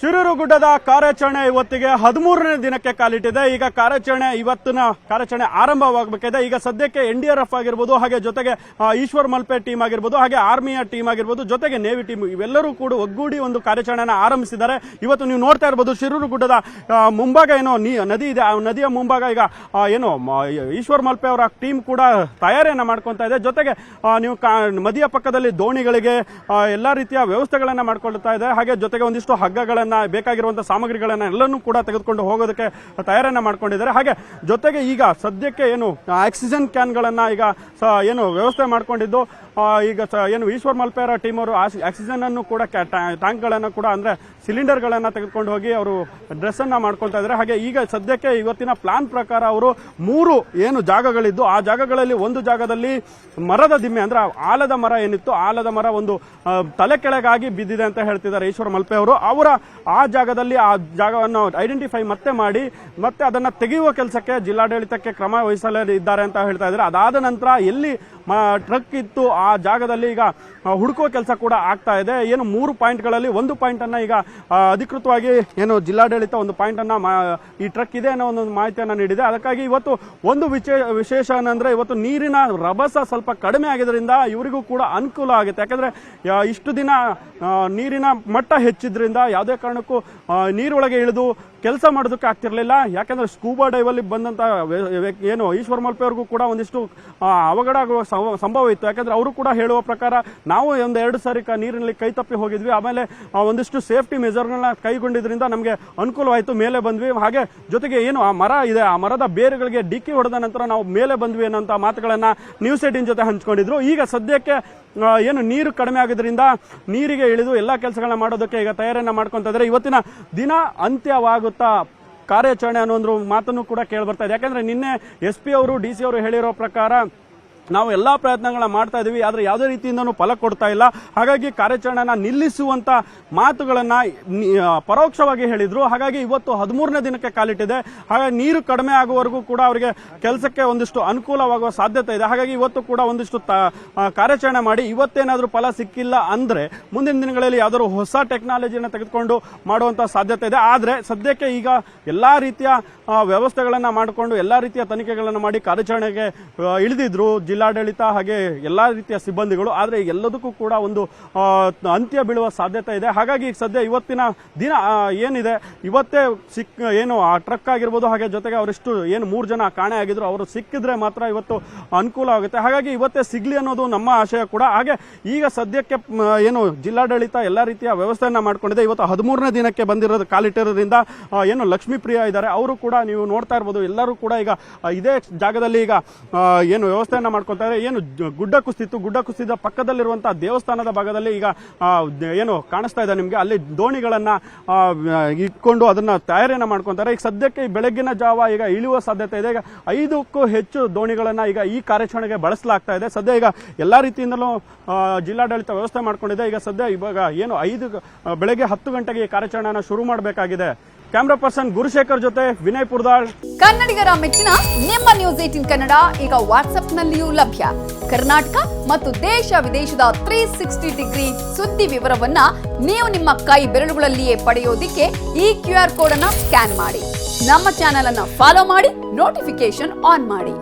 ಶಿರೂರು ಗುಡ್ಡದ ಕಾರ್ಯಾಚರಣೆ ಇವತ್ತಿಗೆ 13ನೇ ದಿನಕ್ಕೆ ಕಾಲಿಟ್ಟಿದೆ. ಈಗ ಇವತ್ತಿನ ಕಾರ್ಯಾಚರಣೆ ಆರಂಭವಾಗಬೇಕಿದೆ. ಈಗ ಸದ್ಯಕ್ಕೆ NDRF ಆಗಿರ್ಬೋದು, ಹಾಗೆ ಜೊತೆಗೆ ಈಶ್ವರ್ ಮಲ್ಪೆ ಟೀಮ್ ಆಗಿರ್ಬೋದು, ಹಾಗೆ ಆರ್ಮಿಯ ಟೀಮ್ ಆಗಿರ್ಬೋದು, ಜೊತೆಗೆ ನೇವಿ ಟೀಮ್ ಇವೆಲ್ಲರೂ ಕೂಡ ಒಗ್ಗೂಡಿ ಒಂದು ಕಾರ್ಯಾಚರಣೆಯನ್ನು ಆರಂಭಿಸಿದ್ದಾರೆ. ಇವತ್ತು ನೀವು ನೋಡ್ತಾ ಇರಬಹುದು ಶಿರೂರು ಗುಡ್ಡದ ಮುಂಭಾಗ ಏನೋ ನದಿ ಇದೆ, ಆ ನದಿಯ ಮುಂಭಾಗ ಈಗ ಏನು ಈಶ್ವರ್ ಮಲ್ಪೆ ಅವರ ಟೀಮ್ ಕೂಡ ತಯಾರಿಯನ್ನ ಮಾಡ್ಕೊತಾ ಇದೆ. ಜೊತೆಗೆ ನೀವು ನದಿಯ ಪಕ್ಕದಲ್ಲಿ ದೋಣಿಗಳಿಗೆ ಎಲ್ಲಾ ರೀತಿಯ ವ್ಯವಸ್ಥೆಗಳನ್ನ ಮಾಡ್ಕೊಳ್ತಾ ಇದೆ. ಹಾಗೆ ಜೊತೆಗೆ ಒಂದಿಷ್ಟು ಹಗ್ಗಗಳನ್ನ ಬೇಕಾಗಿರುವಂತಹ ಸಾಮಗ್ರಿಗಳನ್ನ ಎಲ್ಲನೂ ಕೂಡ ತೆಗೆದುಕೊಂಡು ಹೋಗೋದಕ್ಕೆ ತಯಾರನ್ನ ಮಾಡ್ಕೊಂಡಿದ್ದಾರೆ. ಹಾಗೆ ಜೊತೆಗೆ ಈಗ ಸದ್ಯಕ್ಕೆ ಏನು ಆಕ್ಸಿಜನ್ ಕ್ಯಾನ್ ಗಳನ್ನ ಈಗ ಏನು ವ್ಯವಸ್ಥೆ ಮಾಡ್ಕೊಂಡಿದ್ದು, ಈಗ ಏನು ಈಶ್ವರ್ ಮಲ್ಪೆರ ಟೀಮ್ ಅವರು ಆಕ್ಸಿಜನ್ ಅನ್ನು ಕೂಡ ಟ್ಯಾಂಕ್ ಗಳನ್ನ ಕೂಡ ಅಂದ್ರೆ ಸಿಲಿಂಡರ್ ಗಳನ್ನ ತೆಗೆದುಕೊಂಡು ಹೋಗಿ ಅವರು ಡ್ರೆಸ್ ಅನ್ನ ಮಾಡ್ಕೊಳ್ತಾ ಇದ್ದಾರೆ. ಹಾಗೆ ಈಗ ಸದ್ಯಕ್ಕೆ ಇವತ್ತಿನ ಪ್ಲಾನ್ ಪ್ರಕಾರ ಅವರು 3 ಏನು ಜಾಗಗಳಿದ್ದು ಆ ಜಾಗಗಳಲ್ಲಿ ಒಂದು ಜಾಗದಲ್ಲಿ ಮರದ ದಿಮ್ಮೆ ಅಂದ್ರೆ ಆಲದ ಮರ ಏನಿತ್ತು, ಆಲದ ಮರ ಒಂದು ತಲೆ ಕೆಳಗಾಗಿ ಬಿದ್ದಿದೆ ಅಂತ ಹೇಳ್ತಿದ್ದಾರೆ ಈಶ್ವರ್ ಮಲ್ಪೆ ಅವರು. ಅವರ ಆ ಜಾಗದಲ್ಲಿ ಆ ಜಾಗವನ್ನು ಐಡೆಂಟಿಫೈ ಮಾಡಿ ಮತ್ತೆ ಅದನ್ನ ತೆಗೆಯುವ ಕೆಲಸಕ್ಕೆ ಜಿಲ್ಲಾಡಳಿತಕ್ಕೆ ಕ್ರಮ ವಹಿಸಲಿದ್ದಾರೆ ಅಂತ ಹೇಳ್ತಾ ಇದ್ದಾರೆ. ಅದಾದ ನಂತರ ಎಲ್ಲಿ ಟ್ರಕ್ ಇತ್ತು ಆ ಜಾಗದಲ್ಲಿ ಈಗ ಹುಡುಕುವ ಕೆಲಸ ಕೂಡ ಆಗ್ತಾ ಇದೆ. ಏನು 3 ಪಾಯಿಂಟ್ಗಳಲ್ಲಿ ಒಂದು ಪಾಯಿಂಟ್ ಅನ್ನ ಈಗ ಅಧಿಕೃತವಾಗಿ ಏನು ಜಿಲ್ಲಾಡಳಿತ ಒಂದು ಪಾಯಿಂಟ್ ಅನ್ನ ಈ ಟ್ರಕ್ ಇದೆ ಅನ್ನೋ ಒಂದು ಮಾಹಿತಿಯನ್ನ ನೀಡಿದೆ. ಅದಕ್ಕಾಗಿ ಇವತ್ತು ಒಂದು ವಿಶೇಷ ಏನಂದ್ರೆ ಇವತ್ತು ನೀರಿನ ರಭಸ ಸ್ವಲ್ಪ ಕಡಿಮೆ ಆಗಿದ್ರಿಂದ ಇವರಿಗೂ ಕೂಡ ಅನುಕೂಲ ಆಗುತ್ತೆ. ಯಾಕಂದ್ರೆ ಇಷ್ಟು ದಿನ ನೀರಿನ ಮಟ್ಟ ಹೆಚ್ಚಿದ್ರಿಂದ ಯಾವುದೇ ಕಾರಣಕ್ಕೂ ನೀರೊಳಗೆ ಇಳಿದು ಕೆಲಸ ಮಾಡೋದಕ್ಕೆ ಆಗ್ತಿರ್ಲಿಲ್ಲ. ಯಾಕಂದ್ರೆ ಸ್ಕೂಬಾ ಡೈವ್ ಅಲ್ಲಿ ಬಂದಂತ ಏನು ಈಶ್ವರ್ ಮಲ್ಪೆ ಅವ್ರಿಗೂ ಕೂಡ ಒಂದಿಷ್ಟು ಅವಘಡ ಆಗುವ ಸಂಭವ ಇತ್ತು. ಯಾಕಂದ್ರೆ ಅವರು ಕೂಡ ಹೇಳುವ ಪ್ರಕಾರ ನಾವು 1-2 ಸಾರಿ ನೀರಿನಲ್ಲಿ ಕೈ ತಪ್ಪಿ ಹೋಗಿದ್ವಿ, ಆಮೇಲೆ ಒಂದಿಷ್ಟು ಸೇಫ್ಟಿ ಮೆಜರ್ಗಳನ್ನ ಕೈಗೊಂಡಿದ್ರಿಂದ ನಮಗೆ ಅನುಕೂಲವಾಯಿತು, ಮೇಲೆ ಬಂದ್ವಿ. ಹಾಗೆ ಜೊತೆಗೆ ಏನು ಆ ಮರ ಇದೆ, ಆ ಮರದ ಬೇರುಗಳಿಗೆ ಡಿಕ್ಕಿ ಹೊಡೆದ ನಂತರ ನಾವು ಮೇಲೆ ಬಂದ್ವಿ ಅನ್ನೋಂಥ ಮಾತುಗಳನ್ನ ನ್ಯೂಸ್18 ಜೊತೆ ಹಂಚ್ಕೊಂಡಿದ್ರು. ಈಗ ಸದ್ಯಕ್ಕೆ ಏನು ನೀರು ಕಡಿಮೆ ಆಗಿದ್ರಿಂದ ನೀರಿಗೆ ಇಳಿದು ಎಲ್ಲಾ ಕೆಲಸಗಳನ್ನ ಮಾಡೋದಕ್ಕೆ ಈಗ ತಯಾರಿಯನ್ನ ಮಾಡ್ಕೊಂತ ಇದ್ದಾರೆ. ಇವತ್ತಿನ ದಿನ ಅಂತ್ಯವಾಗುತ್ತಾ ಕಾರ್ಯಾಚರಣೆ ಅನ್ನೋ ಒಂದು ಮಾತನ್ನು ಕೂಡ ಕೇಳಿ ಬರ್ತಾ ಇದೆ. ಯಾಕಂದ್ರೆ ನಿನ್ನೆ SP ಅವರು DC ಅವರು ಹೇಳಿರೋ ಪ್ರಕಾರ ನಾವು ಎಲ್ಲಾ ಪ್ರಯತ್ನಗಳನ್ನ ಮಾಡ್ತಾ ಇದೀವಿ, ಆದ್ರೆ ಯಾವುದೇ ರೀತಿಯಿಂದನೂ ಫಲ ಕೊಡ್ತಾ ಇಲ್ಲ. ಹಾಗಾಗಿ ಕಾರ್ಯಾಚರಣೆನ ನಿಲ್ಲಿಸುವಂತ ಮಾತುಗಳನ್ನ ಪರೋಕ್ಷವಾಗಿ ಹೇಳಿದ್ರು. ಹಾಗಾಗಿ ಇವತ್ತು 13ನೇ ದಿನಕ್ಕೆ ಕಾಲಿಟ್ಟಿದೆ. ಹಾಗಾಗಿ ನೀರು ಕಡಿಮೆ ಆಗುವವರೆಗೂ ಕೂಡ ಅವರಿಗೆ ಕೆಲಸಕ್ಕೆ ಒಂದಿಷ್ಟು ಅನುಕೂಲವಾಗುವ ಸಾಧ್ಯತೆ ಇದೆ. ಹಾಗಾಗಿ ಇವತ್ತು ಕೂಡ ಒಂದಿಷ್ಟು ಕಾರ್ಯಾಚರಣೆ ಮಾಡಿ ಇವತ್ತೇನಾದ್ರೂ ಫಲ ಸಿಕ್ಕಿಲ್ಲ ಅಂದ್ರೆ ಮುಂದಿನ ದಿನಗಳಲ್ಲಿ ಯಾವ್ದಾದ್ರು ಹೊಸ ಟೆಕ್ನಾಲಜಿಯನ್ನು ತೆಗೆದುಕೊಂಡು ಮಾಡುವಂತ ಸಾಧ್ಯತೆ ಇದೆ. ಆದ್ರೆ ಸದ್ಯಕ್ಕೆ ಈಗ ಎಲ್ಲಾ ರೀತಿಯ ವ್ಯವಸ್ಥೆಗಳನ್ನ ಮಾಡಿಕೊಂಡು ಎಲ್ಲಾ ರೀತಿಯ ತನಿಖೆಗಳನ್ನ ಮಾಡಿ ಕಾರ್ಯಾಚರಣೆಗೆ ಇಳಿದಿದ್ರು ಜಿಲ್ಲಾಡಳಿತ ಹಾಗೆ ಎಲ್ಲಾ ರೀತಿಯ ಸಿಬ್ಬಂದಿಗಳು. ಆದ್ರೆ ಎಲ್ಲದಕ್ಕೂ ಕೂಡ ಒಂದು ಅಂತ್ಯ ಬೀಳುವ ಸಾಧ್ಯತೆ ಇದೆ. ಹಾಗಾಗಿ ಸದ್ಯ ಇವತ್ತಿನ ದಿನ ಏನಿದೆ ಇವತ್ತೇ ಏನು ಆ ಟ್ರಕ್ ಆಗಿರ್ಬೋದು, ಹಾಗೆ ಜೊತೆಗೆ ಅವರಿಷ್ಟು ಏನು 3 ಜನ ಕಾಣೆ ಆಗಿದ್ರು ಅವರು ಸಿಕ್ಕಿದ್ರೆ ಮಾತ್ರ ಇವತ್ತು ಅನುಕೂಲ ಆಗುತ್ತೆ. ಹಾಗಾಗಿ ಇವತ್ತೇ ಸಿಗ್ಲಿ ಅನ್ನೋದು ನಮ್ಮ ಆಶಯ ಕೂಡ. ಹಾಗೆ ಈಗ ಸದ್ಯಕ್ಕೆ ಏನು ಜಿಲ್ಲಾಡಳಿತ ಎಲ್ಲಾ ರೀತಿಯ ವ್ಯವಸ್ಥೆಯನ್ನ ಮಾಡ್ಕೊಂಡಿದೆ. ಇವತ್ತು 13ನೇ ದಿನಕ್ಕೆ ಬಂದಿರೋದು ಕಾಲಿಟ್ಟಿರೋದ್ರಿಂದ ಏನು ಲಕ್ಷ್ಮೀ ಪ್ರಿಯಾ ಇದ್ದಾರೆ, ಅವರು ಕೂಡ ನೀವು ನೋಡ್ತಾ ಇರಬಹುದು. ಎಲ್ಲರೂ ಕೂಡ ಈಗ ಇದೇ ಜಾಗದಲ್ಲಿ ಈಗ ಏನು ವ್ಯವಸ್ಥೆಯನ್ನ ಮಾಡ್ಕೊತಾರೆ. ಏನು ಗುಡ್ಡ ಕುಸಿದ ಪಕ್ಕದಲ್ಲಿರುವಂತಹ ದೇವಸ್ಥಾನದ ಭಾಗದಲ್ಲಿ ಈಗ ಏನು ಕಾಣಿಸ್ತಾ ಇದೆ ನಿಮ್ಗೆ, ಅಲ್ಲಿ ದೋಣಿಗಳನ್ನ ಇಟ್ಕೊಂಡು ಅದನ್ನ ತಯಾರಿಯನ್ನ ಮಾಡ್ಕೊಂತಾರೆ. ಈಗ ಸದ್ಯಕ್ಕೆ ಬೆಳಗ್ಗಿನ ಜಾವ ಈಗ ಇಳಿಯುವ ಸಾಧ್ಯತೆ ಇದೆ. ಈಗ 5ಕ್ಕೂ ಹೆಚ್ಚು ದೋಣಿಗಳನ್ನ ಈಗ ಈ ಕಾರ್ಯಾಚರಣೆಗೆ ಬಳಸಲಾಗ್ತಾ ಇದೆ. ಸದ್ಯ ಈಗ ಎಲ್ಲಾ ರೀತಿಯಿಂದಲೂ ಜಿಲ್ಲಾಡಳಿತ ವ್ಯವಸ್ಥೆ ಮಾಡ್ಕೊಂಡಿದೆ. ಈಗ ಸದ್ಯ ಇವಾಗ ಏನು ಬೆಳಗ್ಗೆ 10 ಗಂಟೆಗೆ ಈ ಕಾರ್ಯಾಚರಣೆಯನ್ನು ಶುರು ಮಾಡಬೇಕಾಗಿದೆ. ಕ್ಯಾಮ್ರಾ ಪರ್ಸನ್ ಗುರುಶೇಖರ್ ಜೊತೆ ವಿನಯ್ ಪುರ್ದಾಳ್. ಕನ್ನಡಿಗರ ಮೆಚ್ಚಿನ ನಿಮ್ಮ ನ್ಯೂಸ್18 ಕನ್ನಡ ಈಗ ವಾಟ್ಸ್ಆಪ್ನಲ್ಲಿಯೂ ಲಭ್ಯ. ಕರ್ನಾಟಕ ಮತ್ತು ದೇಶ ವಿದೇಶದ 360 ಡಿಗ್ರಿ ಸುದ್ದಿ ವಿವರವನ್ನ ನೀವು ನಿಮ್ಮ ಕೈ ಬೆರಳುಗಳಲ್ಲಿಯೇ ಪಡೆಯೋದಿಕ್ಕೆ ಈ QR ಕೋಡ್ ಅನ್ನ ಸ್ಕ್ಯಾನ್ ಮಾಡಿ. ನಮ್ಮ ಚಾನೆಲ್ ಅನ್ನ ಫಾಲೋ ಮಾಡಿ, ನೋಟಿಫಿಕೇಶನ್ ಆನ್ ಮಾಡಿ.